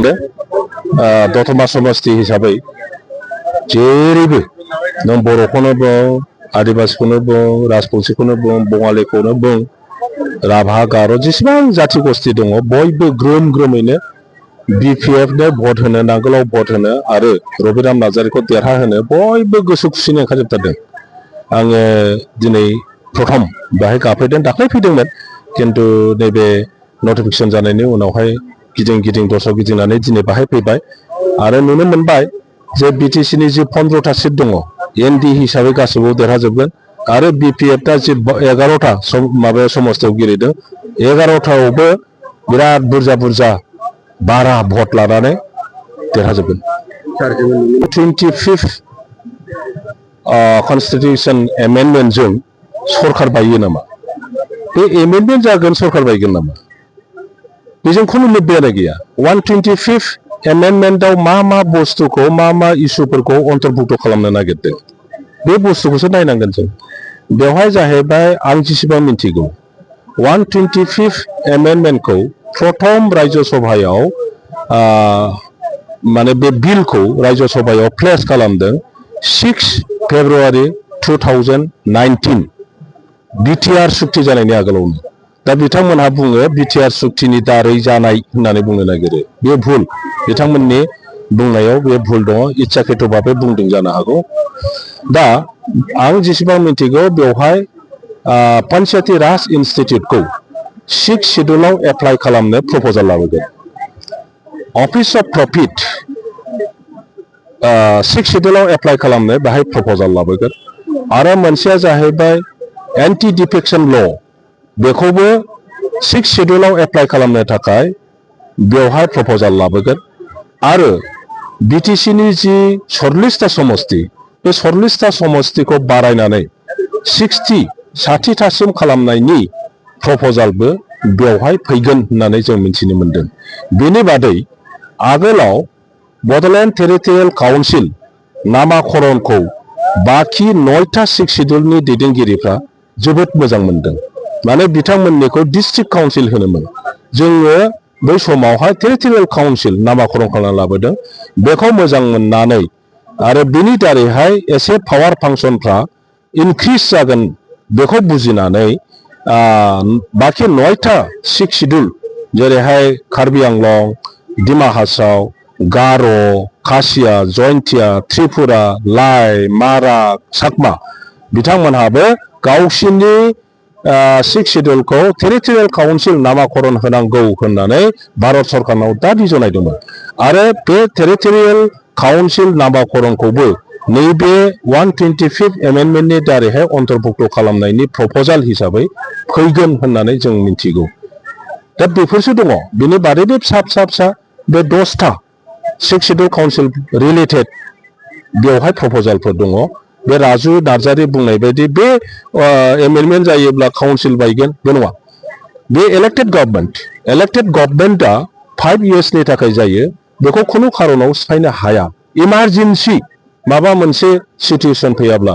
सानो दतमा समस्ति हिसाबै जेरैबो नों बर'खौनो बुं आदिबासिखौनो बुं राजबंसिखौनो बुं बङालिखौनो बुं राभा गार' जेसेबां जाथि गस्थि दङ बयबो ग्रोम ग्रोमैनो BPF नो भट होनो नांगोलाव भट होनो आरो रबिराम नार्जारिखौ देरहाहोनो बयबो गोसो खुसिनो ओंखारजोबथारदों। आङो दिनै प्रथम बाहाय गाफैदों दाख्लै फैदोंमोन किन्तु नैबे नटिफिकेसन जानायनि उनावहाय गिदिं गिदिं दस्रायाव गिदिंनानै दिनै बाहाय फैबाय आरो नुनो मोनबाय जे BTC नि जि 15टा सिट दङ ND हिसाबै गासिबो देरहाजोबगोन आरो BPF दा जि 11टा माबायाव समस्तियाव गेलेदों 11टायावबो बिराद बुरजा बुरजा बारा भट लानानै देरहाजोबगोन। 25th कन्स्टिटिउसन एमेन्डमेन्टजों सरकार बायो नामा? बे एमेन्डमेन्ट जागोन सरकार बायगोन नामा? बेजों खुनु लोब्बायानो गैया। 125th एमेन्डमेन्टआव मा बुस्थुखौ मा इस्युफोरखौ अन्तर्भुक्त खालामनो नागिरदों बे बुस्थुखौसो नायनांगोन जों। बेवहाय जाहैबाय आं जेसेबां मिन्थिगौ 125th एमेन्डमेन्टखौ प्रथम राज्य सभायाव माने बे बिलखौ राज्य सभायाव प्लेस खालामदों 6 फेब्रुवारि 2019 BTR सुक्ति जानायनि आगोलावनो। दा बिथांमोनहा बुङो BTR सुक्तिनि दारै जानाय होननानै बुंनो नागिरो। बे भुल, बिथांमोननि बुंनायाव बे भुल दङ, इच्छाखित भाबै बुंदों जानो हागौ। दा आं जेसेबां मिन्थिगौ बेवहाय पन्चायती राज इन्स्टिट्युटखौ 6 शेड्युलाव एप्लाइ खालामनो प्रप'जाल लाबोगोन। अफिस अफ प्रफिट 6 शेड्युलाव एप्लाइ खालामनो बेहाय प्रप'जाल लाबोगोन आरो मोनसेया जाहैबाय एन्टि डिफेक्शन ल' बेखौबो 6 शेड्युलाव एप्लाइ खालामनो थाखाय बेवहाय प्रप'जाल लाबोगोन आरो BTC नि जि 40टा समस्ति बे 40टा समस्तिखौ बारायनानै 60टासिम खालामनायनि प्रप'जालबो बेवहाय फैगोन होननानै जों मिथिनो मोनदों। बेनि बादै आगोलाव बड'लेण्ड टेरिटरियेल काउन्सिल नामाकरणखौ बाखि 9टा 6 शेड्युलनि दैदेनगिरिफ्रा जोबोद मोजां मोनदों। माने बिथांमोननिखौ डिस्ट्रिक्ट काउन्सिल होनोमोन। जोङो बै समावहाय टेरिटरियेल काउन्सिल नामाकरण खालामना लाबोदों। बेखौ मोजां मोननानै आरो बेनि दारैहाय एसे पावार फांसनफ्रा इनक्रिज जागोन बेखौ बुजिनानै बाखि 9टा 6 शेड्युल जेरैहाय कार्बि आंलं, डिमा हासाव, गार', खासिया, जयन्तिया, त्रिपुरा, लाइ, मारा, चाकमा बिथांमोनहाबो गावसिनि 6 शेड्युलखौ टेरिटरियेल काउन्सिल नामाकरण होनांगौ होननानै भारत सरकारनाव दाबि जनायदोंमोन आरो बे टेरिटरियेल काउन्सिल नामाकरणखौबो नैबे 125th एमेन्डमेन्टनि दारैहाय अन्तर्भुक्त खालामनायनि प्रप'जाल हिसाबै फैगोन होननानै जों मिन्थिगौ। दा बेफोरसो दङ। बेनि बादै बे फिसा बे 10टा 6 शेड्युल काउन्सिल रिलेटेड बेवहाय प्रप'जालफोर दङ। बे राजु नार्जारि बुंनाय बायदि बे एमेन्डमेन्ट जायोब्ला काउन्सिल बायगोन बे नङा। बे इलेक्टेड गभर्नमेन्टआ 5 इयार्सनि थाखाय जायो। बेखौ खुनु खारनाव सिफायनो हाया। इमारजेन्सि माबा मोनसे सिचुएसन फैयाब्ला